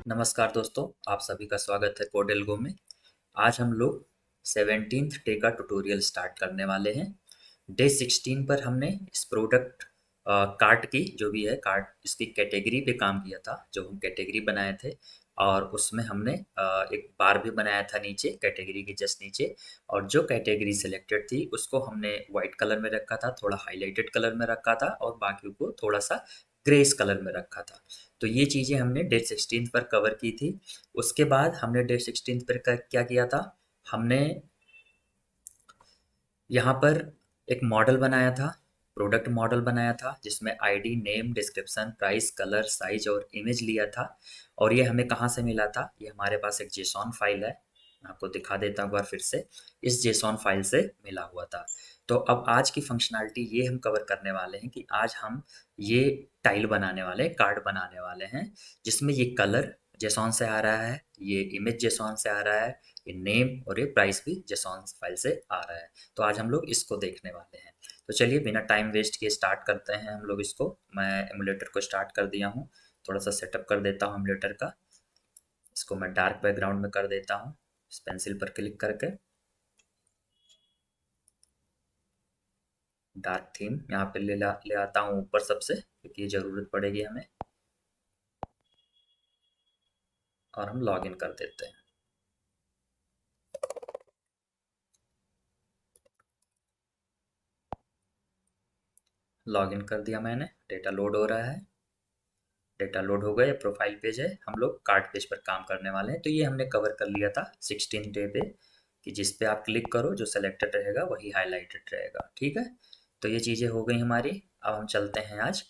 नमस्कार दोस्तों, आप सभी का स्वागत है कोडेलगो में। आज हम लोग 17th डे का ट्यूटोरियल स्टार्ट करने वाले हैं। डे 16 पर हमने इस प्रोडक्ट कार्ट की जो भी है कार्ट इसकी कैटेगरी पे काम किया था। जो हम कैटेगरी बनाए थे और उसमें हमने एक बार भी बनाया था नीचे कैटेगरी के जस्ट नीचे। और जो कैटेगरी सिलेक्टेड थी उसको हमने वाइट कलर में रखा था, थोड़ा हाईलाइटेड कलर में रखा था और बाकी को थोड़ा सा ग्रेस कलर में रखा था। तो ये चीज़ें हमने डे 16 पर कवर की थी। उसके बाद हमने डे 16 पर क्या किया था, हमने यहाँ पर एक मॉडल बनाया था, प्रोडक्ट मॉडल बनाया था जिसमें ID, name, description, price, colour, size और इमेज लिया था। और ये हमें कहाँ से मिला था, ये हमारे पास एक जेसॉन फाइल है। मैं आपको दिखा देता हूँ एक बार फिर से। इस जेसॉन फाइल से मिला हुआ था। तो अब आज की फंक्शनैलिटी ये हम कवर करने वाले हैं कि आज हम ये टाइल बनाने वाले हैं, कार्ड बनाने वाले हैं जिसमें ये कलर जेसॉन से आ रहा है, ये इमेज जेसॉन से आ रहा है, ये नेम और ये प्राइस भी जेसॉन फाइल से आ रहा है। तो आज हम लोग इसको देखने वाले हैं। तो चलिए बिना टाइम वेस्ट किए स्टार्ट करते हैं हम लोग इसको। मैं एमुलेटर को स्टार्ट कर दिया हूँ। थोड़ा सा सेटअप कर देता हूँ एमुलेटर का। इसको मैं डार्क बैकग्राउंड में कर देता हूँ इस पेंसिल पर क्लिक करके। डार्क थीम यहाँ पे ले आता हूँ ऊपर सबसे, क्योंकि ये ज़रूरत पड़ेगी हमें। और हम लॉग इन कर देते हैं। लॉग इन कर दिया मैंने, डेटा लोड हो रहा है। डेटा लोड हो गया, ये प्रोफाइल पेज है। हम लोग कार्ड पेज पर काम करने वाले हैं। तो ये हमने कवर कर लिया था 16 डे पे, कि जिस पे आप क्लिक करो जो सेलेक्टेड रहेगा वही हाईलाइटेड रहेगा। ठीक है, तो ये चीज़ें हो गई हमारी। अब हम चलते हैं आज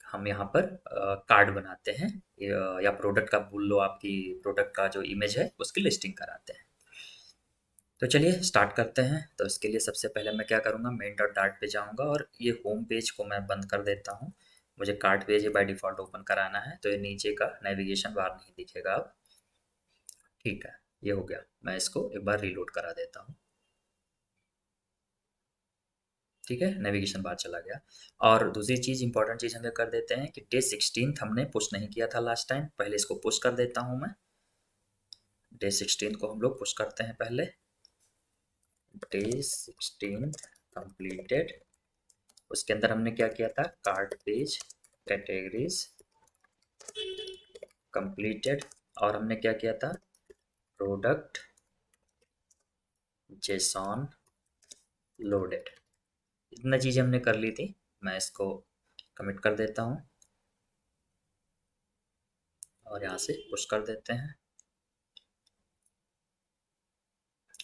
हम यहाँ पर कार्ड बनाते हैं, या प्रोडक्ट का बोल लो, आपकी प्रोडक्ट का जो इमेज है उसकी लिस्टिंग कराते हैं। तो चलिए स्टार्ट करते हैं। तो इसके लिए सबसे पहले मैं क्या करूँगा, मेन डॉट डार्ट पे जाऊँगा और ये होम पेज को मैं बंद कर देता हूँ। मुझे cart page he by default open कराना है, तो ये नीचे का नेविगेशन बार नहीं दिखेगा अब। ठीक है, ये हो गया। मैं इसको एक बार रीलोड करा देता हूँ। ठीक है, नेविगेशन बार चला गया। और दूसरी चीज़, इंपॉर्टेंट चीज़ हम ये कर देते हैं कि डे 16 हमने पुश नहीं किया था लास्ट टाइम, पहले इसको पुश कर देता हूँ मैं। डे 16 को हम लोग पुश करते हैं पहले। Day 16 completed. उसके अंदर हमने क्या किया था, कार्ट पेज कैटेगरीज कंप्लीटेड। और हमने क्या किया था, प्रोडक्ट जेसॉन लोडेड। इतना चीज़ें हमने कर ली थी। मैं इसको कमिट कर देता हूँ और यहाँ से पुश कर देते हैं।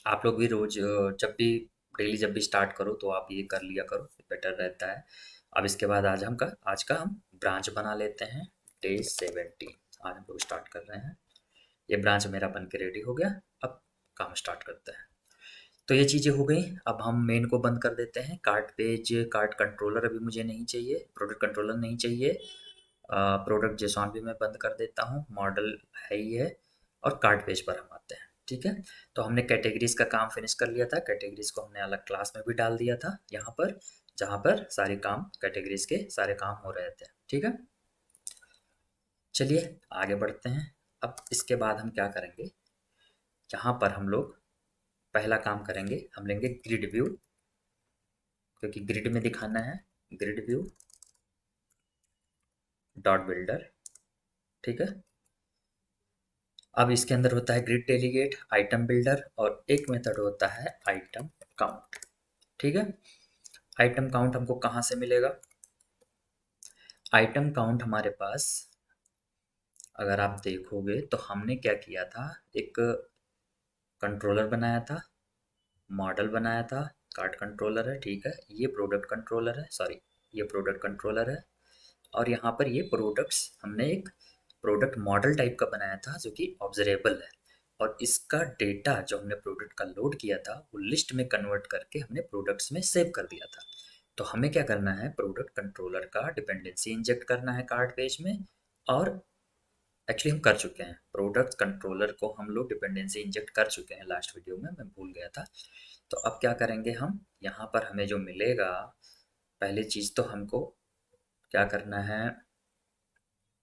आप लोग भी रोज जब भी डेली जब भी स्टार्ट करो तो आप ये कर लिया करो, बेटर रहता है। अब इसके बाद आज का हम ब्रांच बना लेते हैं। डे 17 आज हम लोग स्टार्ट कर रहे हैं। ये ब्रांच मेरा बन के रेडी हो गया। अब काम स्टार्ट करते हैं। तो ये चीज़ें हो गई। अब हम मेन को बंद कर देते हैं। कार्ट पेज, कार्ट कंट्रोलर अभी मुझे नहीं चाहिए, प्रोडक्ट कंट्रोलर नहीं चाहिए। प्रोडक्ट जेसॉन भी मैं बंद कर देता हूँ, मॉडल है ही है। और कार्ट पेज पर हम आते हैं। ठीक है, तो हमने कैटेगरीज का काम फिनिश कर लिया था। कैटेगरीज को हमने अलग क्लास में भी डाल दिया था यहाँ पर, जहाँ पर सारे काम कैटेगरीज के सारे काम हो रहे थे। ठीक है, चलिए आगे बढ़ते हैं। अब इसके बाद हम क्या करेंगे, यहाँ पर हम लोग पहला काम करेंगे, हम लेंगे ग्रिड व्यू, क्योंकि ग्रिड में दिखाना है। Grid view dot builder. ठीक है, अब इसके अंदर होता है ग्रिड डेलीगेट, आइटम बिल्डर और एक मेथड होता है आइटम काउंट। ठीक है, आइटम काउंट हमको कहाँ से मिलेगा, आइटम काउंट हमारे पास अगर आप देखोगे तो हमने क्या किया था, एक कंट्रोलर बनाया था, मॉडल बनाया था। कार्ट कंट्रोलर है, ठीक है, ये प्रोडक्ट कंट्रोलर है, सॉरी ये प्रोडक्ट कंट्रोलर है। और यहाँ पर ये प्रोडक्ट्स हमने एक प्रोडक्ट मॉडल टाइप का बनाया था जो कि ऑब्जरेबल है। और इसका डेटा जो हमने प्रोडक्ट का लोड किया था वो लिस्ट में कन्वर्ट करके हमने प्रोडक्ट्स में सेव कर दिया था। तो हमें क्या करना है, प्रोडक्ट कंट्रोलर का डिपेंडेंसी इंजेक्ट करना है कार्ड पेज में। और एक्चुअली हम कर चुके हैं, प्रोडक्ट कंट्रोलर को हम लोग डिपेंडेंसी इंजेक्ट कर चुके हैं लास्ट वीडियो में, मैं भूल गया था। तो अब क्या करेंगे हम, यहाँ पर हमें जो मिलेगा, पहली चीज़ तो हमको क्या करना है,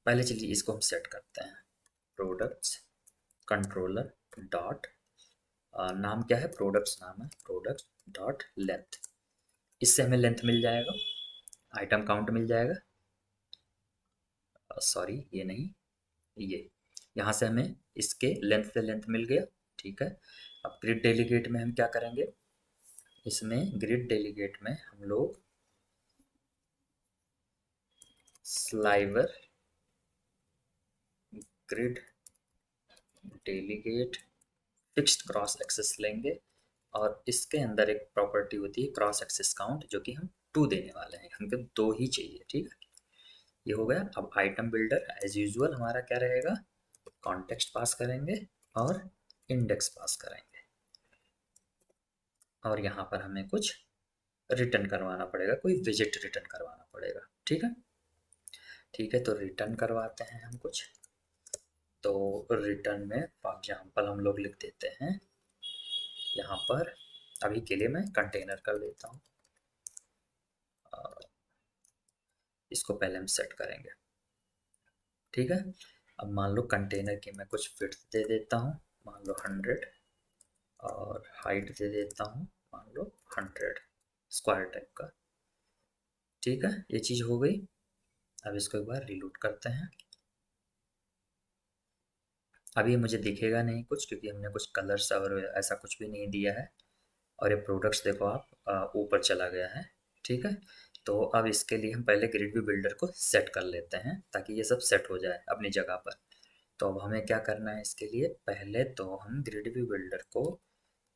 पहले चलिए इसको हम सेट करते हैं। प्रोडक्ट्स कंट्रोलर डॉट, नाम क्या है, प्रोडक्ट्स नाम है, प्रोडक्ट डॉट लेंथ। इससे हमें लेंथ मिल जाएगा, आइटम काउंट मिल जाएगा, सॉरी ये नहीं, ये यहाँ से हमें इसके लेंथ से लेंथ मिल गया। ठीक है, अब ग्रिड डेलीगेट में हम क्या करेंगे, इसमें ग्रिड डेलीगेट में हम लोग sliver grid delegate fixed cross axis लेंगे, और इसके अंदर एक प्रॉपर्टी होती है क्रॉस एक्सेस काउंट, जो कि हम 2 देने वाले हैं, हमको 2 ही चाहिए। ठीक है, ये हो गया। अब आइटम बिल्डर एज यूजुअल हमारा क्या रहेगा, कॉन्टेक्स्ट पास करेंगे और इंडेक्स पास करेंगे, और यहाँ पर हमें कुछ रिटर्न करवाना पड़ेगा, कोई विजिट रिटर्न करवाना पड़ेगा। ठीक है, ठीक है, तो रिटर्न करवाते हैं हम कुछ। तो रिटर्न में फॉर एग्जाम्पल हम लोग लिख देते हैं यहाँ पर, अभी के लिए मैं कंटेनर कर देता हूँ, इसको पहले हम सेट करेंगे। ठीक है, अब मान लो कंटेनर की मैं कुछ फिट दे देता हूँ, मान लो 100, और हाइट दे देता हूँ मान लो 100 स्क्वायर टाइप का। ठीक है, ये चीज़ हो गई। अब इसको एक बार रिलोड करते हैं। अभी मुझे दिखेगा नहीं कुछ, क्योंकि हमने कुछ कलर्स और ऐसा कुछ भी नहीं दिया है, और ये प्रोडक्ट्स देखो आप ऊपर चला गया है। ठीक है, तो अब इसके लिए हम पहले ग्रिड व्यू बिल्डर को सेट कर लेते हैं, ताकि ये सब सेट हो जाए अपनी जगह पर। तो अब हमें क्या करना है, इसके लिए पहले तो हम ग्रिड व्यू बिल्डर को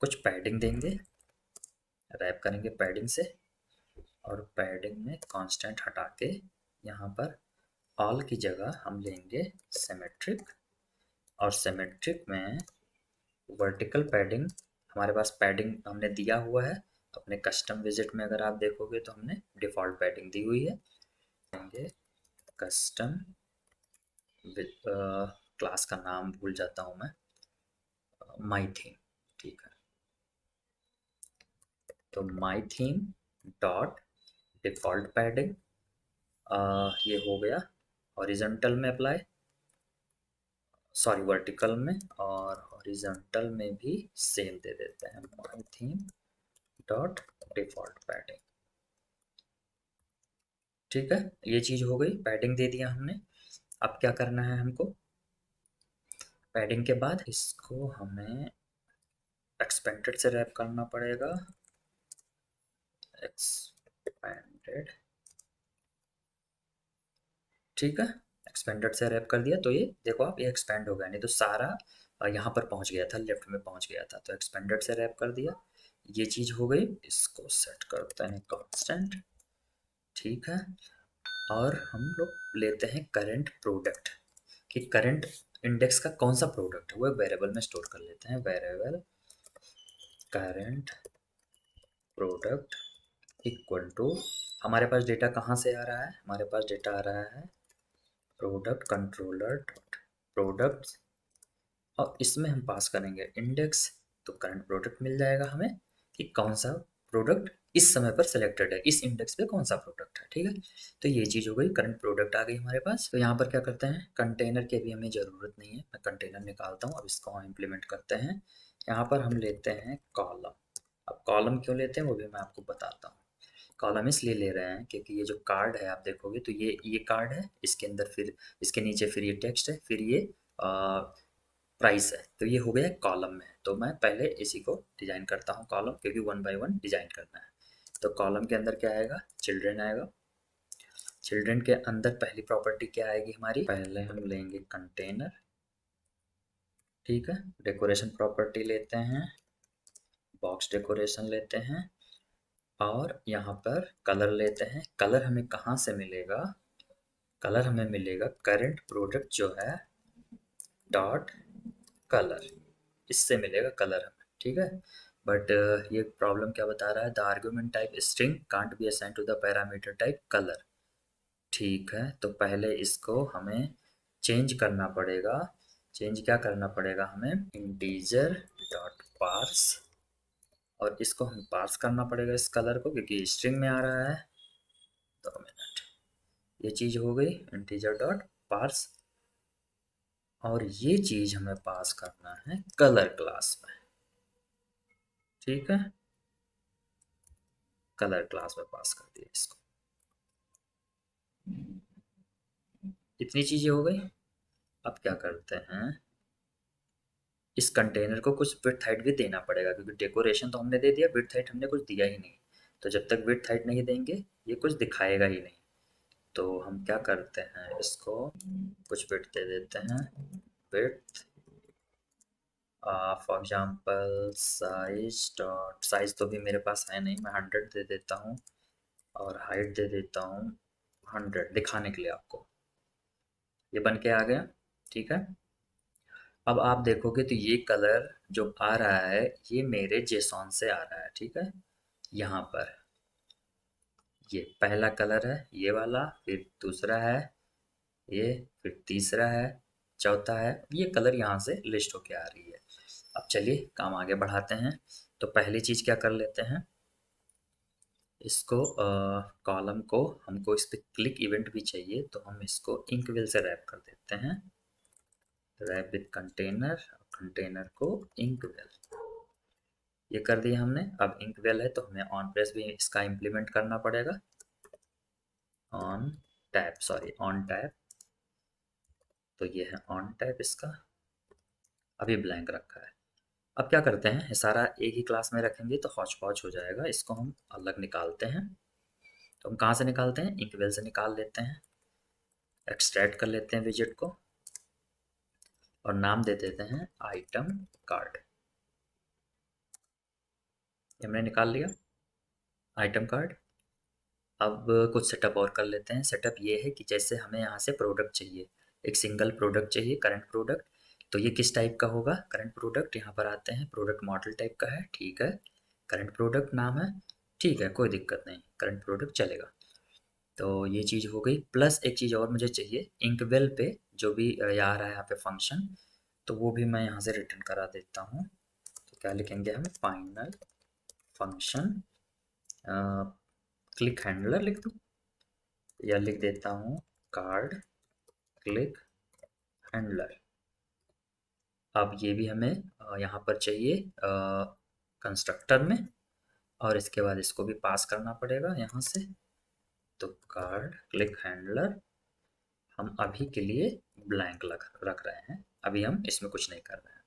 कुछ पैडिंग देंगे, रैप करेंगे पैडिंग से, और पैडिंग में कांस्टेंट हटा के यहाँ पर ऑल की जगह हम लेंगे सिमेट्रिक, और सिमेट्रिक में वर्टिकल पैडिंग, हमारे पास पैडिंग हमने दिया हुआ है अपने कस्टम विजिट में, अगर आप देखोगे तो हमने डिफ़ॉल्ट पैडिंग दी हुई है। लेंगे कस्टम क्लास का नाम भूल जाता हूँ मैं, माई थीम। ठीक है, तो माई थीम डॉट डिफ़ॉल्ट पैडिंग, ये हो गया। हॉरिजॉन्टल में अप्लाई, सॉरी वर्टिकल में, और हॉरिजॉन्टल में भी सेम दे देते हैं, माई थीम डॉट डिफ़ॉल्ट पैडिंग। ठीक है, ये चीज़ हो गई, पैडिंग दे दिया हमने। अब क्या करना है हमको, पैडिंग के बाद इसको हमें एक्सपेंडेड से रैप करना पड़ेगा, एक्सपेंडेड। ठीक है, एक्सपेंडेड से रैप कर दिया, तो ये देखो आप, ये एक्सपेंड हो गया, नहीं तो सारा यहाँ पर पहुँच गया था, लेफ्ट में पहुँच गया था, तो एक्सपेंडेड से रैप कर दिया, ये चीज़ हो गई। इसको सेट करते हैं कांस्टेंट। ठीक है, और हम लोग लेते हैं करंट प्रोडक्ट, कि करंट इंडेक्स का कौन सा प्रोडक्ट है वो एक वेरिएबल में स्टोर कर लेते हैं, variable current product equal to, हमारे पास डेटा कहाँ से आ रहा है, हमारे पास डेटा आ रहा है प्रोडक्ट कंट्रोलर डॉट प्रोडक्ट, और इसमें हम पास करेंगे इंडेक्स, तो करंट प्रोडक्ट मिल जाएगा हमें कि कौन सा प्रोडक्ट इस समय पर सिलेक्टेड है, इस इंडेक्स पे कौन सा प्रोडक्ट है। ठीक है, तो ये चीज़ हो गई, करंट प्रोडक्ट आ गई हमारे पास। तो यहाँ पर क्या करते हैं, कंटेनर की अभी हमें ज़रूरत नहीं है, मैं कंटेनर निकालता हूँ, अब इसको हम इम्प्लीमेंट करते हैं। यहाँ पर हम लेते हैं कॉलम। अब कॉलम क्यों लेते हैं वो भी मैं आपको बताता हूँ। कॉलम इसलिए ले रहे हैं क्योंकि ये जो कार्ड है आप देखोगे तो ये कार्ड है, इसके अंदर फिर इसके नीचे फिर ये टेक्स्ट है, फिर ये प्राइस है, तो ये हो गया कॉलम में। तो मैं पहले इसी को डिज़ाइन करता हूँ कॉलम, क्योंकि 1 बाय 1 डिज़ाइन करना है। तो कॉलम के अंदर क्या आएगा, चिल्ड्रन आएगा। चिल्ड्रन के अंदर पहली प्रॉपर्टी क्या आएगी हमारी, पहले हम लेंगे कंटेनर। ठीक है, डेकोरेशन प्रॉपर्टी लेते हैं, बॉक्स डेकोरेशन लेते हैं, और यहाँ पर कलर लेते हैं। कलर हमें कहाँ से मिलेगा, कलर हमें मिलेगा करंट प्रोडक्ट जो है डॉट कलर, इससे मिलेगा कलर हमें। ठीक है, बट ये प्रॉब्लम क्या बता रहा है, the argument type string can't be assign to the parameter type colour. ठीक है, तो पहले इसको हमें चेंज करना पड़ेगा। चेंज क्या करना पड़ेगा हमें, इंटीजर डॉट पार्स, और इसको हम पार्स करना पड़ेगा इस कलर को, क्योंकि स्ट्रिंग में आ रहा है। 2 मिनट, ये चीज़ हो गई, इंटीजर डॉट पार्स और ये चीज़ हमें पास करना है कलर क्लास में, ठीक है। कलर क्लास में पास कर दिया इसको। इतनी चीज़ें हो गई। अब क्या करते हैं, इस कंटेनर को कुछ विड्थ हाइट भी देना पड़ेगा, क्योंकि डेकोरेशन तो हमने दे दिया, विड्थ हाइट हमने कुछ दिया ही नहीं। तो जब तक विड्थ हाइट नहीं देंगे ये कुछ दिखाएगा ही नहीं। तो हम क्या करते हैं, इसको कुछ विड्थ दे देते हैं। विड्थ फॉर एग्जांपल साइज तो भी मेरे पास है नहीं, मैं 100 दे देता हूँ। और हाइट दे देता हूँ 100 दिखाने के लिए आपको। ये बन के आ गया, ठीक है। अब आप देखोगे तो ये कलर जो आ रहा है ये मेरे जेसॉन से आ रहा है, ठीक है। यहाँ पर ये पहला कलर है, ये वाला, फिर दूसरा है ये, फिर तीसरा है, चौथा है। ये कलर यहाँ से लिस्ट होके आ रही है। अब चलिए काम आगे बढ़ाते हैं। तो पहली चीज़ क्या कर लेते हैं, इसको कॉलम को हमको इस पे क्लिक इवेंट भी चाहिए, तो हम इसको इंकविल से रैप कर देते हैं। रैप विद कंटेनर, कंटेनर को इंकविल, ये कर दिया हमने। अब इंकवेल है तो हमें ऑन प्रेस भी इसका इम्प्लीमेंट करना पड़ेगा। On tap, sorry on tap, तो ये है ऑन टैप इसका। अभी ब्लैंक रखा है। अब क्या करते हैं, ये सारा एक ही क्लास में रखेंगे तो हौच पौच हो जाएगा, इसको हम अलग निकालते हैं। तो हम कहाँ से निकालते हैं, इंकवेल से निकाल लेते हैं। एक्सट्रैक्ट कर लेते हैं विजेट को और नाम दे देते हैं आइटम कार्ड। हमने निकाल लिया आइटम कार्ड। अब कुछ सेटअप और कर लेते हैं। सेटअप ये है कि जैसे हमें यहाँ से प्रोडक्ट चाहिए, एक सिंगल प्रोडक्ट चाहिए, करंट प्रोडक्ट। तो ये किस टाइप का होगा, करंट प्रोडक्ट, यहाँ पर आते हैं प्रोडक्ट मॉडल टाइप का है, ठीक है। करंट प्रोडक्ट नाम है, ठीक है, कोई दिक्कत नहीं, करंट प्रोडक्ट चलेगा। तो ये चीज़ हो गई। प्लस एक चीज़ और मुझे चाहिए, इंकवेल पे जो भी आ रहा है यहाँ पे फंक्शन, तो वो भी मैं यहाँ से रिटर्न करा देता हूँ। तो क्या लिखेंगे हम, फाइनल फंक्शन क्लिक हैंडलर लिख दूँ, या लिख देता हूँ कार्ड क्लिक हैंडलर। अब ये भी हमें यहाँ पर चाहिए कंस्ट्रक्टर में, और इसके बाद इसको भी पास करना पड़ेगा यहाँ से। तो कार्ड क्लिक हैंडलर हम अभी के लिए ब्लैंक रख रहे हैं, अभी हम इसमें कुछ नहीं कर रहे हैं।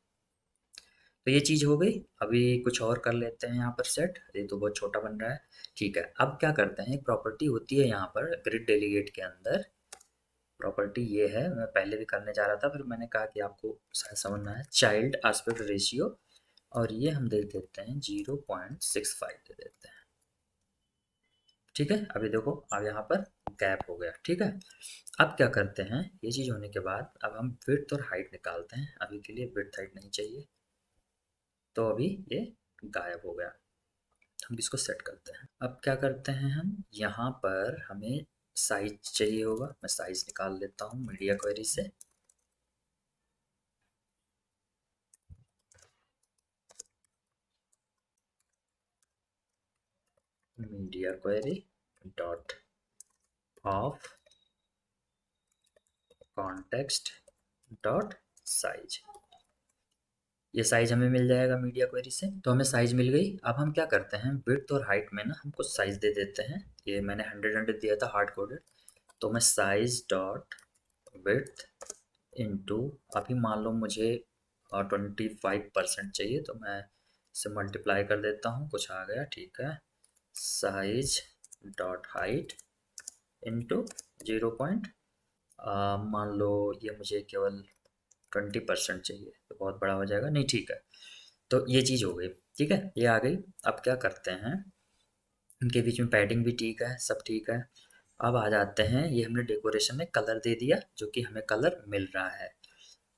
तो ये चीज़ हो गई। अभी कुछ और कर लेते हैं यहाँ पर सेट, ये तो बहुत छोटा बन रहा है, ठीक है। अब क्या करते हैं, एक प्रॉपर्टी होती है यहाँ पर ग्रिड डेलीगेट के अंदर। प्रॉपर्टी ये है, मैं पहले भी करने जा रहा था, फिर मैंने कहा कि आपको शायद समझना है, चाइल्ड एस्पेक्ट रेशियो, और ये हम दे देते हैं 0.65 दे देते हैं, ठीक है। अभी देखो अब यहाँ पर गैप हो गया, ठीक है। अब क्या करते हैं, ये चीज़ होने के बाद अब हम विड्थ और हाइट निकालते हैं। अभी के लिए विड्थ हाइट नहीं चाहिए, तो अभी ये गायब हो गया। हम इसको सेट करते हैं। अब क्या करते हैं, हम यहाँ पर हमें साइज चाहिए होगा, मैं साइज निकाल लेता हूँ मीडिया क्वेरी से। Media query dot of context dot size, ये साइज हमें मिल जाएगा मीडिया क्वेरी से। तो हमें साइज मिल गई। अब हम क्या करते हैं, विड्थ और हाइट में ना हम कुछ साइज दे देते हैं। ये मैंने 100 दिया था हार्ड कोडेड, तो मैं साइज डॉट विड्थ इंटू, अभी मान लो मुझे 25% चाहिए, तो मैं इसे मल्टीप्लाई कर देता हूँ, कुछ आ गया, ठीक है। साइज डॉट हाइट इंटू 0 मान लो ये मुझे केवल 20% चाहिए, तो बहुत बड़ा हो जाएगा, नहीं ठीक है। तो ये चीज़ हो गई, ठीक है, ये आ गई। अब क्या करते हैं, इनके बीच में पैडिंग भी ठीक है, सब ठीक है। अब आ जाते हैं, ये हमने डेकोरेशन में कलर दे दिया जो कि हमें कलर मिल रहा है।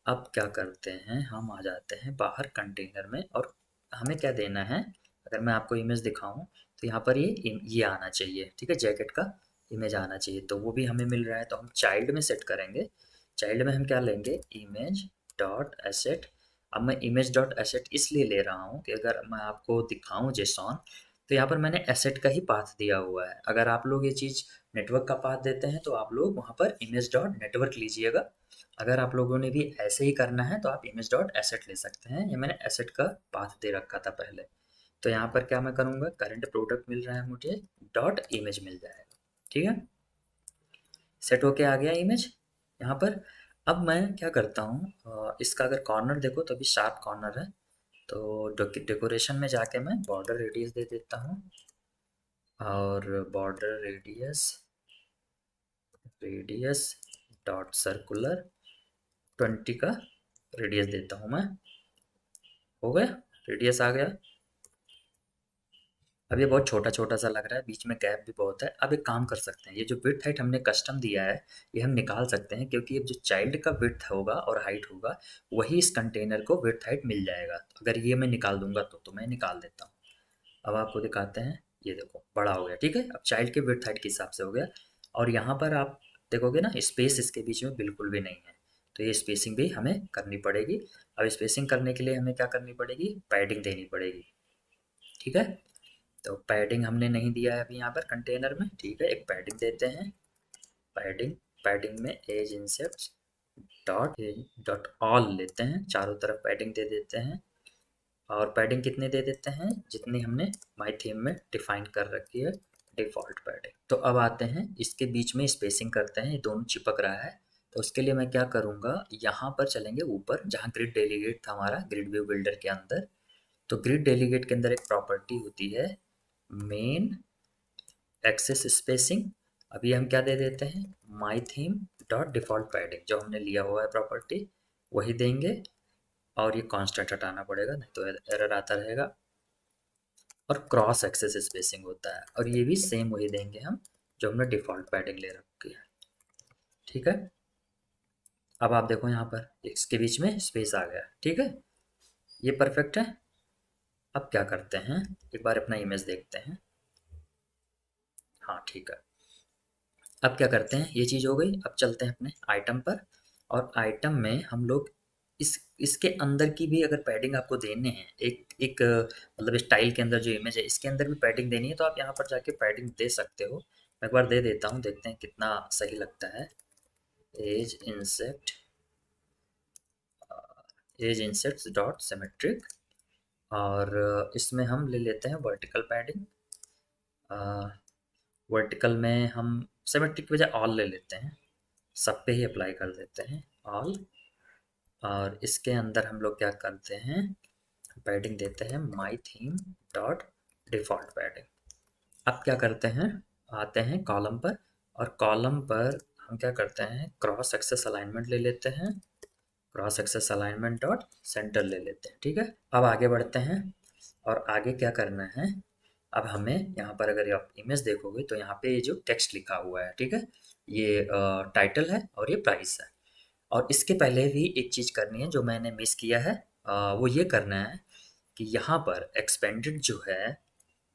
अब क्या करते हैं, हम आ जाते हैं बाहर कंटेनर में, और हमें क्या देना है, अगर मैं आपको इमेज दिखाऊं तो यहाँ पर ये आना चाहिए, ठीक है, जैकेट का इमेज आना चाहिए, तो वो भी हमें मिल रहा है। तो हम चाइल्ड में सेट करेंगे। चाइल्ड में हम क्या लेंगे, इमेज डॉट एसेट। अब मैं इमेज डॉट एसेट इसलिए ले रहा हूँ कि अगर मैं आपको दिखाऊं जेसॉन, तो यहाँ पर मैंने एसेट का ही पाथ दिया हुआ है। अगर आप लोग ये चीज़ नेटवर्क का पाथ देते हैं तो आप लोग वहाँ पर इमेज डॉट नेटवर्क लीजिएगा। अगर आप लोगों ने भी ऐसे ही करना है तो आप इमेज डॉट एसेट ले सकते हैं। ये मैंने एसेट का पाथ दे रखा था पहले। तो यहाँ पर क्या मैं करूँगा, करंट प्रोडक्ट मिल रहा है मुझे, डॉट इमेज मिल जाएगा। ठीक है, सेट होके आ गया इमेज यहाँ पर। अब मैं क्या करता हूँ, इसका अगर कॉर्नर देखो तो अभी शार्प कॉर्नर है, तो डेकोरेशन में जाके मैं बॉर्डर रेडियस दे देता हूँ, और border radius radius dot circular 20 का रेडियस देता हूँ मैं। हो गया, रेडियस आ गया। अब ये बहुत छोटा छोटा सा लग रहा है, बीच में गैप भी बहुत है। अब एक काम कर सकते हैं, ये जो विड्थ हाइट हमने कस्टम दिया है ये हम निकाल सकते हैं, क्योंकि ये जो चाइल्ड का विड्थ होगा और हाइट होगा वही इस कंटेनर को विड्थ हाइट मिल जाएगा। अगर ये मैं निकाल दूंगा तो मैं निकाल देता हूँ। अब आपको दिखाते हैं, ये देखो बड़ा हो गया। ठीक है, अब चाइल्ड के विड्थ हाइट के हिसाब से हो गया। और यहाँ पर आप देखोगे ना, स्पेस इसके बीच में बिल्कुल भी नहीं है, तो ये स्पेसिंग भी हमें करनी पड़ेगी। अब स्पेसिंग करने के लिए हमें क्या करनी पड़ेगी, पैडिंग देनी पड़ेगी। ठीक है, तो पैडिंग हमने नहीं दिया है अभी यहाँ पर कंटेनर में। ठीक है, एक पैडिंग देते हैं, पैडिंग पैडिंग में edge insets dot dot all लेते हैं, चारों तरफ पैडिंग दे देते हैं। और पैडिंग कितने दे देते हैं, जितनी हमने माई थीम में डिफाइन कर रखी है, डिफ़ॉल्ट पैडिंग। तो अब आते हैं इसके बीच में स्पेसिंग करते हैं, ये दोनों चिपक रहा है। तो उसके लिए मैं क्या करूँगा, यहाँ पर चलेंगे ऊपर जहाँ ग्रिड डेलीगेट था हमारा, ग्रिड व्यू बिल्डर के अंदर। तो ग्रिड डेलीगेट के अंदर एक प्रॉपर्टी होती है मेन एक्सेस स्पेसिंग। अभी हम क्या दे देते हैं, माई थीम डॉट डिफ़ॉल्ट पैडिंग, जो हमने लिया हुआ है प्रॉपर्टी वही देंगे। और ये कांस्टेंट हटाना पड़ेगा, नहीं तो एरर आता रहेगा। और क्रॉस एक्सेस स्पेसिंग होता है, और ये भी सेम वही देंगे हम जो हमने डिफ़ॉल्ट पैडिंग ले रखी है। ठीक है, अब आप देखो यहाँ पर इसके बीच में स्पेस आ गया। ठीक है, ये परफेक्ट है। अब क्या करते हैं, एक बार अपना इमेज देखते हैं। हाँ ठीक है, अब क्या करते हैं, ये चीज़ हो गई। अब चलते हैं अपने आइटम पर, और आइटम में हम लोग इसके अंदर की भी अगर पैडिंग आपको देने हैं, एक एक मतलब स्टाइल के अंदर जो इमेज है इसके अंदर भी पैडिंग देनी है, तो आप यहाँ पर जाके पैडिंग दे सकते हो। मैं एक बार दे देता हूँ, देखते हैं कितना सही लगता है। Edge insets edge insets dot symmetric, और इसमें हम ले लेते हैं वर्टिकल पैडिंग। वर्टिकल में हम सिमेट्रिक की बजाय ऑल ले लेते हैं, सब पे ही अप्लाई कर देते हैं ऑल। और इसके अंदर हम लोग क्या करते हैं, पैडिंग देते हैं माई थीम डॉट डिफ़ॉल्ट पैडिंग। अब क्या करते हैं, आते हैं कॉलम पर, और कॉलम पर हम क्या करते हैं, क्रॉस एक्सेस अलाइनमेंट ले लेते हैं, cross axis alignment dot centre ले लेते हैं। ठीक है, अब आगे बढ़ते हैं, और आगे क्या करना है, अब हमें यहाँ पर अगर आप इमेज देखोगे तो यहाँ पे ये जो टेक्स्ट लिखा हुआ है, ठीक है, ये टाइटल है और ये प्राइस है। और इसके पहले भी एक चीज़ करनी है जो मैंने मिस किया है, वो ये करना है कि यहाँ पर एक्सपेंडेड जो है,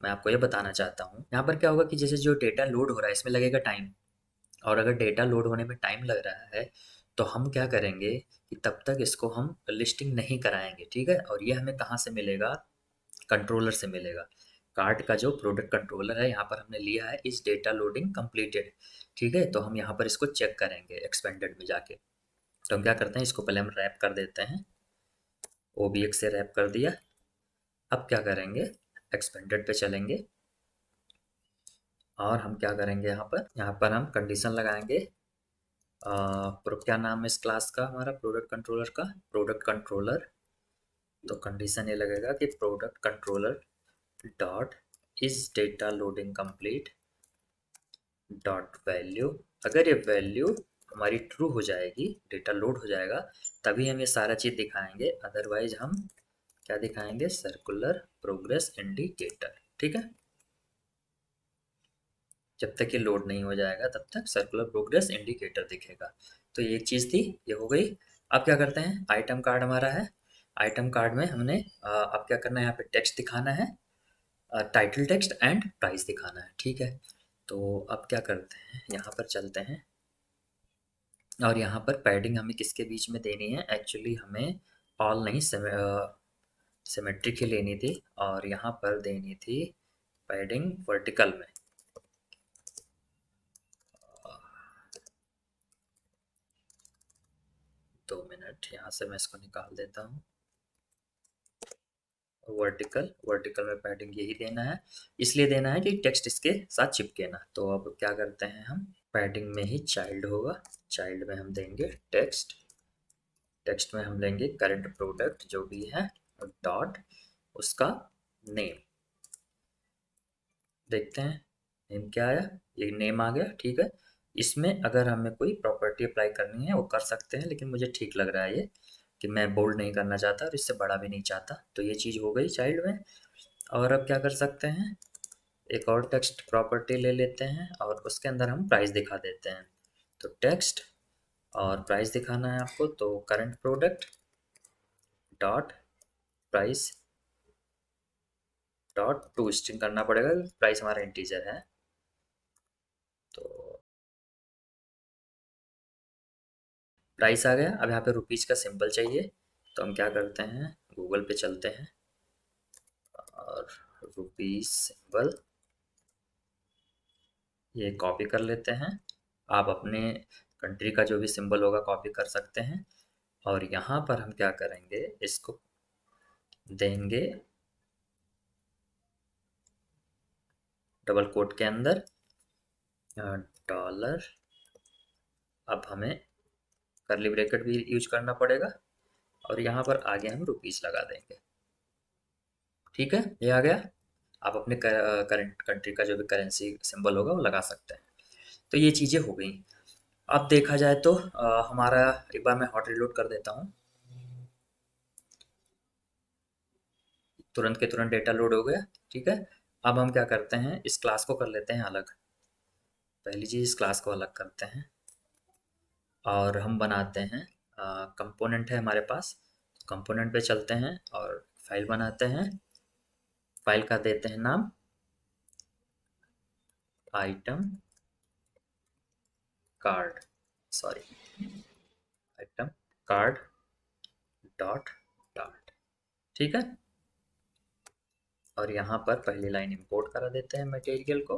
मैं आपको ये बताना चाहता हूँ। यहाँ पर क्या होगा कि जैसे जो डेटा लोड हो रहा है इसमें लगेगा टाइम, और अगर डेटा लोड होने में टाइम लग रहा है तो हम क्या करेंगे कि तब तक इसको हम लिस्टिंग नहीं कराएंगे। ठीक है, और ये हमें कहाँ से मिलेगा, कंट्रोलर से मिलेगा। कार्ड का जो प्रोडक्ट कंट्रोलर है यहाँ पर हमने लिया है इस डेटा लोडिंग कंप्लीटेड। ठीक है, तो हम यहाँ पर इसको चेक करेंगे एक्सपेंडेड में जाके। तो हम क्या करते हैं, इसको पहले हम रैप कर देते हैं, ओबीएक्स से रैप कर दिया। अब क्या करेंगे, एक्सपेंडेड पे चलेंगे, और हम क्या करेंगे, यहाँ पर हम कंडीशन लगाएंगे। क्या नाम है इस क्लास का, हमारा प्रोडक्ट कंट्रोलर का, प्रोडक्ट कंट्रोलर। तो कंडीशन ये लगेगा कि product controller dot is data loading complete dot value. अगर ये वैल्यू हमारी ट्रू हो जाएगी, डेटा लोड हो जाएगा, तभी हम ये सारा चीज़ दिखाएंगे, अदरवाइज हम क्या दिखाएंगे, सर्कुलर प्रोग्रेस इंडिकेटर। ठीक है, जब तक ये लोड नहीं हो जाएगा तब तक सर्कुलर प्रोग्रेस इंडिकेटर दिखेगा। तो ये एक चीज़ थी, ये हो गई। अब क्या करते हैं, आइटम कार्ड हमारा है, आइटम कार्ड में हमने अब क्या करना है, यहाँ पे टेक्स्ट दिखाना है, टाइटल टेक्स्ट एंड प्राइस दिखाना है। ठीक है, तो अब क्या करते हैं, यहाँ पर चलते हैं, और यहाँ पर पैडिंग हमें किसके बीच में देनी है, एक्चुअली हमें ऑल नहीं सिमेट्रिक ही लेनी थी, और यहाँ पर देनी थी पैडिंग वर्टिकल में, 2 मिनट, यहाँ से मैं इसको निकाल देता हूँ। वर्टिकल, वर्टिकल में पैडिंग यही देना है, इसलिए देना है कि टेक्स्ट इसके साथ चिपके ना। तो अब क्या करते हैं हम, पैडिंग में ही चाइल्ड होगा, चाइल्ड में हम देंगे टेक्स्ट, टेक्स्ट में हम देंगे करंट प्रोडक्ट जो भी है, डॉट उसका नेम। देखते हैं नेम क्या आया, ये नेम आ गया, ठीक है। इसमें अगर हमें कोई प्रॉपर्टी अप्लाई करनी है वो कर सकते हैं, लेकिन मुझे ठीक लग रहा है ये कि मैं बोल्ड नहीं करना चाहता और इससे बड़ा भी नहीं चाहता, तो ये चीज़ हो गई चाइल्ड में। और अब क्या कर सकते हैं, एक और टेक्स्ट प्रॉपर्टी ले लेते हैं और उसके अंदर हम प्राइस दिखा देते हैं। तो टेक्स्ट और प्राइस दिखाना है आपको, तो current product dot price dot to string करना पड़ेगा, प्राइस हमारा इंटीजर है। तो प्राइस आ गया। अब यहाँ पे रुपीज़ का सिंबल चाहिए, तो हम क्या करते हैं, गूगल पे चलते हैं और रुपीज़ सिंबल ये कॉपी कर लेते हैं। आप अपने कंट्री का जो भी सिंबल होगा कॉपी कर सकते हैं। और यहाँ पर हम क्या करेंगे, इसको देंगे डबल कोट के अंदर डॉलर। अब हमें कर्ली ब्रैकेट भी यूज करना पड़ेगा और यहाँ पर आगे हम रुपीज़ लगा देंगे, ठीक है, ये आ गया। आप अपने करंट कंट्री का जो भी करेंसी सिंबल होगा वो लगा सकते हैं। तो ये चीज़ें हो गई। अब देखा जाए तो हमारा, एक बार मैं हॉट रिलोड कर देता हूँ, तुरंत के तुरंत डेटा लोड हो गया, ठीक है। अब हम क्या करते हैं, इस क्लास को कर लेते हैं अलग। पहली चीज़ इस क्लास को अलग करते हैं और हम बनाते हैं कंपोनेंट है हमारे पास, कंपोनेंट पे चलते हैं और फाइल बनाते हैं। फाइल का देते हैं नाम item card, sorry item card dot dot, ठीक है। और यहाँ पर पहली लाइन इंपोर्ट करा देते हैं मटेरियल को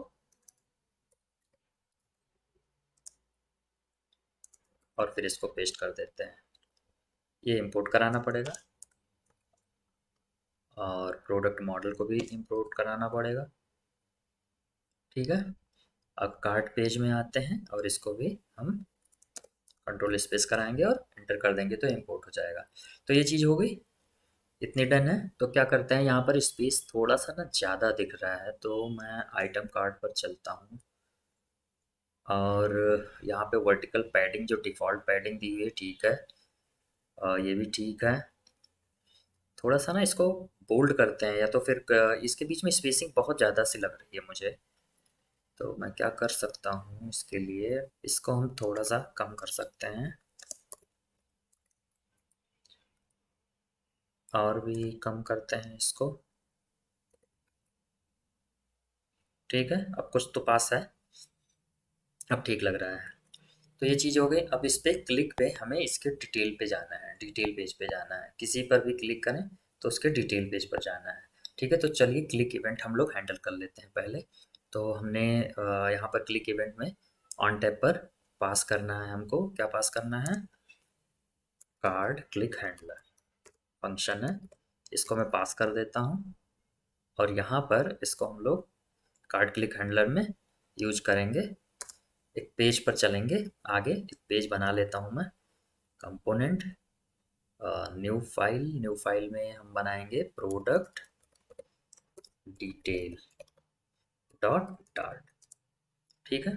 और फिर इसको पेस्ट कर देते हैं। ये इंपोर्ट कराना पड़ेगा और प्रोडक्ट मॉडल को भी इंपोर्ट कराना पड़ेगा, ठीक है। अब कार्ट पेज में आते हैं और इसको भी हम कंट्रोल स्पेस कराएंगे और एंटर कर देंगे तो इंपोर्ट हो जाएगा। तो ये चीज़ हो गई, इतनी डन है। तो क्या करते हैं, यहाँ पर स्पेस थोड़ा सा ना ज़्यादा दिख रहा है, तो मैं आइटम कार्ड पर चलता हूँ और यहाँ पे वर्टिकल पैडिंग जो डिफ़ॉल्ट पैडिंग दी हुई है ठीक है, ये भी ठीक है। थोड़ा सा ना इसको बोल्ड करते हैं, या तो फिर इसके बीच में स्पेसिंग बहुत ज़्यादा सी लग रही है मुझे। तो मैं क्या कर सकता हूँ इसके लिए, इसको हम थोड़ा सा कम कर सकते हैं और भी कम करते हैं इसको, ठीक है। अब कुछ तो पास है, अब ठीक लग रहा है। तो ये चीज़ हो गई। अब इस पे क्लिक पे हमें इसके डिटेल पे जाना है, डिटेल पेज पे जाना है। किसी पर भी क्लिक करें तो उसके डिटेल पेज पर जाना है, ठीक है। तो चलिए क्लिक इवेंट हम लोग हैंडल कर लेते हैं पहले। तो हमने यहाँ पर क्लिक इवेंट में ऑन टैब पर पास करना है, हमको क्या पास करना है, कार्ड क्लिक हैंडलर फंक्शन है, इसको मैं पास कर देता हूँ। और यहाँ पर इसको हम लोग कार्ड क्लिक हैंडलर में यूज करेंगे। एक पेज पर चलेंगे, आगे एक पेज बना लेता हूँ मैं, कंपोनेंट न्यू फाइल में हम बनाएंगे प्रोडक्ट डिटेल डॉट डॉट, ठीक है।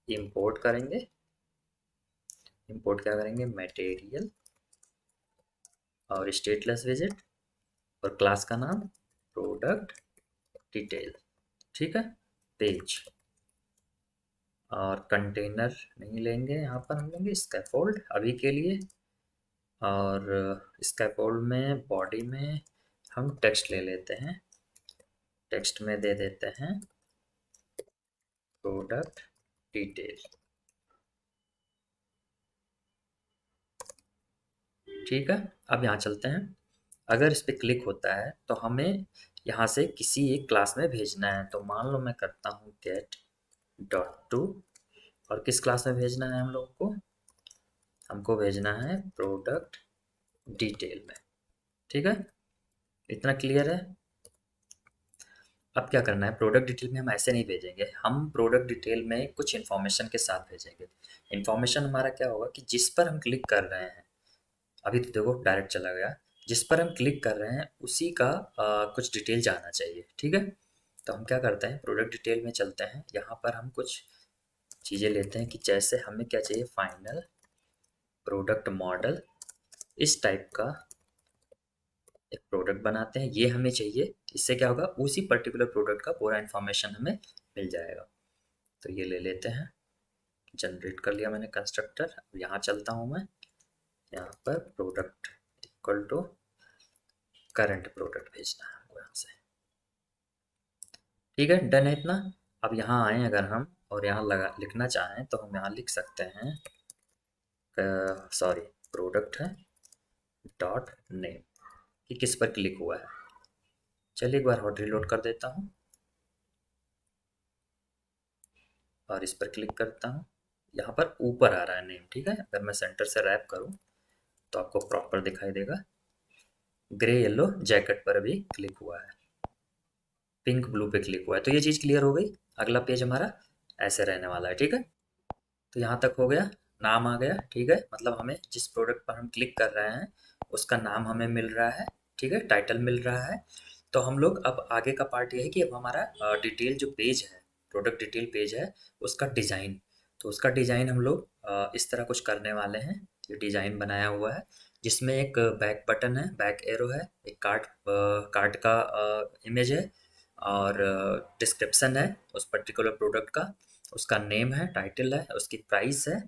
इंपोर्ट करेंगे, इंपोर्ट क्या करेंगे, मटेरियल और स्टेटलेस विजिट और क्लास का नाम प्रोडक्ट डिटेल, ठीक है। पेज और कंटेनर नहीं लेंगे, यहाँ पर हम लेंगे स्कैफोल्ड अभी के लिए। और स्कैफोल्ड में बॉडी में हम टेक्स्ट ले लेते हैं, टेक्स्ट में दे देते हैं प्रोडक्ट डिटेल, ठीक है। अब यहाँ चलते हैं, अगर इस पे क्लिक होता है तो हमें यहाँ से किसी एक क्लास में भेजना है। तो मान लो मैं करता हूँ गेट डॉट टू, और किस क्लास में भेजना है हम लोग को? हमको भेजना है प्रोडक्ट डिटेल में। ठीक है, इतना क्लियर है। अब क्या करना है, प्रोडक्ट डिटेल में हम ऐसे नहीं भेजेंगे, हम प्रोडक्ट डिटेल में कुछ इन्फॉर्मेशन के साथ भेजेंगे। इन्फॉर्मेशन हमारा क्या होगा कि जिस पर हम क्लिक कर रहे हैं, अभी तो देखो डायरेक्ट चला गया, जिस पर हम क्लिक कर रहे हैं उसी का कुछ डिटेल जाना चाहिए। ठीक है, तो हम क्या करते हैं, प्रोडक्ट डिटेल में चलते हैं। यहाँ पर हम कुछ चीज़ें लेते हैं कि जैसे हमें क्या चाहिए, फाइनल प्रोडक्ट मॉडल, इस टाइप का एक प्रोडक्ट बनाते हैं, ये हमें चाहिए। इससे क्या होगा, उसी पर्टिकुलर प्रोडक्ट का पूरा इन्फॉर्मेशन हमें मिल जाएगा। तो ये ले लेते हैं, जनरेट कर लिया मैंने कंस्ट्रक्टर। अब यहाँ चलता हूँ मैं, यहाँ पर product equal to current product भेजना है हमको यहाँ से। ठीक है, डन है इतना। अब यहाँ आए अगर हम और यहाँ लगा लिखना चाहें तो हम यहाँ लिख सकते हैं, सॉरी प्रोडक्ट है डॉट नेम, कि किस पर क्लिक हुआ है। चलिए एक बार और रिलोड कर देता हूँ और इस पर क्लिक करता हूँ। यहाँ पर ऊपर आ रहा है नेम। ठीक है, अगर मैं सेंटर से रैप करूँ तो आपको प्रॉपर दिखाई देगा। ग्रे येलो जैकेट पर भी क्लिक हुआ है, पिंक ब्लू पे क्लिक हुआ है। तो ये चीज़ क्लियर हो गई। अगला पेज हमारा ऐसे रहने वाला है। ठीक है, तो यहाँ तक हो गया, नाम आ गया। ठीक है, मतलब हमें जिस प्रोडक्ट पर हम क्लिक कर रहे हैं उसका नाम हमें मिल रहा है। ठीक है, टाइटल मिल रहा है। तो हम लोग अब आगे का पार्ट ये है कि अब हमारा डिटेल जो पेज है, प्रोडक्ट डिटेल पेज है, उसका डिज़ाइन। तो उसका डिज़ाइन हम लोग इस तरह कुछ करने वाले हैं। ये डिज़ाइन बनाया हुआ है जिसमें एक बैक बटन है, बैक एरो है, एक कार्ड कार्ड का इमेज है, और डिस्क्रिप्शन है उस पर्टिकुलर प्रोडक्ट का, उसका नेम है, टाइटल है, उसकी प्राइस है।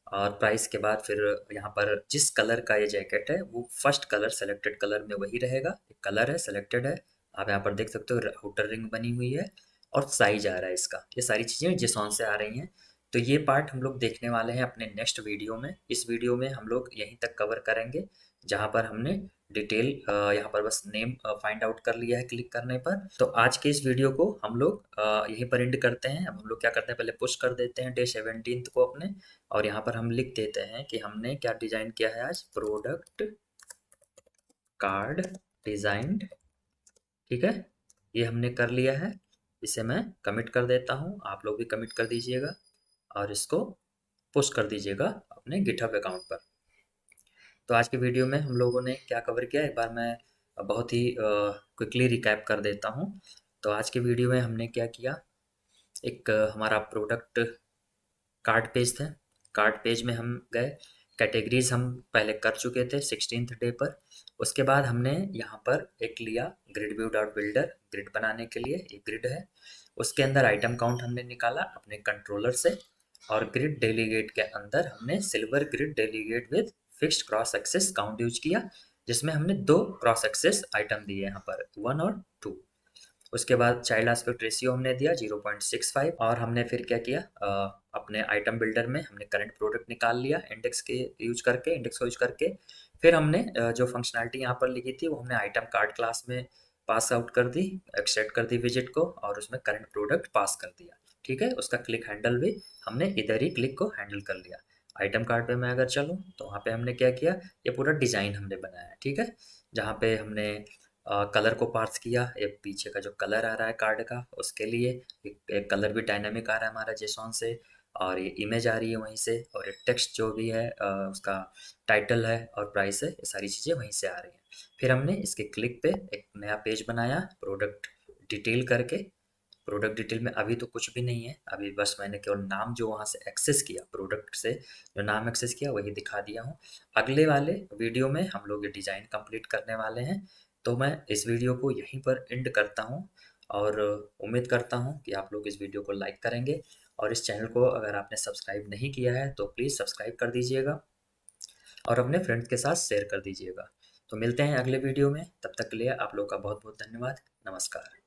और प्राइस के बाद फिर यहाँ पर जिस कलर का ये जैकेट है वो फर्स्ट कलर सेलेक्टेड कलर में वही रहेगा। एक कलर है, सेलेक्टेड है, आप यहाँ पर देख सकते हो, आउटर रिंग बनी हुई है, और साइज आ रहा है इसका। ये सारी चीज़ें जिसॉन से आ रही हैं। तो ये पार्ट हम लोग देखने वाले हैं अपने नेक्स्ट वीडियो में। इस वीडियो में हम लोग यहीं तक कवर करेंगे जहाँ पर हमने डिटेल यहाँ पर बस नेम फाइंड आउट कर लिया है क्लिक करने पर। तो आज के इस वीडियो को हम लोग यहीं पर एंड करते हैं। अब हम लोग क्या करते हैं, पहले पुश कर देते हैं डे 17 को अपने, और यहाँ पर हम लिख देते हैं कि हमने क्या डिजाइन किया है आज, प्रोडक्ट कार्ड डिजाइंड। ठीक है, ये हमने कर लिया है। इसे मैं कमिट कर देता हूँ, आप लोग भी कमिट कर दीजिएगा और इसको पुश कर दीजिएगा अपने गिटहब अकाउंट पर। तो आज की वीडियो में हम लोगों ने क्या कवर किया, एक बार मैं बहुत ही क्विकली रिकैप कर देता हूँ। तो आज की वीडियो में हमने क्या किया, एक हमारा प्रोडक्ट कार्ड पेज था। कार्ड पेज में हम गए, कैटेगरीज हम पहले कर चुके थे 16th डे पर। उसके बाद हमने यहाँ पर एक लिया grid view dot builder, grid बनाने के लिए एक ग्रिड है। उसके अंदर आइटम काउंट हमने निकाला अपने कंट्रोलर से, और ग्रिड डेलीगेट के अंदर हमने sliver grid delegate with fixed cross axis count use किया, जिसमें हमने दो क्रॉस एक्सेस आइटम दिए यहाँ पर 1 और 2। उसके बाद चाइल्ड एस्पेक्ट रेशियो हमने दिया 0.65, और हमने फिर क्या किया, अपने आइटम बिल्डर में हमने करंट प्रोडक्ट निकाल लिया इंडेक्स के यूज करके, इंडेक्स को यूज करके। फिर हमने जो फंक्शनैलिटी यहाँ पर लिखी थी वो हमने आइटम कार्ड क्लास में पास आउट कर दी, एक्सट्रैक्ट कर दी विजिट को, और उसमें करंट प्रोडक्ट पास कर दिया। ठीक है, उसका क्लिक हैंडल भी हमने इधर ही क्लिक को हैंडल कर लिया। आइटम कार्ड पे मैं अगर चलूँ तो वहाँ पे हमने क्या किया, ये पूरा डिज़ाइन हमने बनाया। ठीक है, जहाँ पे हमने कलर को पार्स किया, एक पीछे का जो कलर आ रहा है कार्ड का उसके लिए एक कलर भी डायनामिक आ रहा है हमारा जेसॉन से, और ये इमेज आ रही है वहीं से, और एक टेक्स्ट जो भी है उसका टाइटल है और प्राइस है, ये सारी चीज़ें वहीं से आ रही हैं। फिर हमने इसके क्लिक पे एक नया पेज बनाया प्रोडक्ट डिटेल करके। प्रोडक्ट डिटेल में अभी तो कुछ भी नहीं है, अभी बस मैंने केवल नाम जो वहाँ से एक्सेस किया, प्रोडक्ट से जो नाम एक्सेस किया वही दिखा दिया हूँ। अगले वाले वीडियो में हम लोग ये डिज़ाइन कंप्लीट करने वाले हैं। तो मैं इस वीडियो को यहीं पर एंड करता हूँ, और उम्मीद करता हूँ कि आप लोग इस वीडियो को लाइक करेंगे, और इस चैनल को अगर आपने सब्सक्राइब नहीं किया है तो प्लीज़ सब्सक्राइब कर दीजिएगा और अपने फ्रेंड्स के साथ शेयर कर दीजिएगा। तो मिलते हैं अगले वीडियो में, तब तक के लिए आप लोग का बहुत बहुत धन्यवाद। नमस्कार।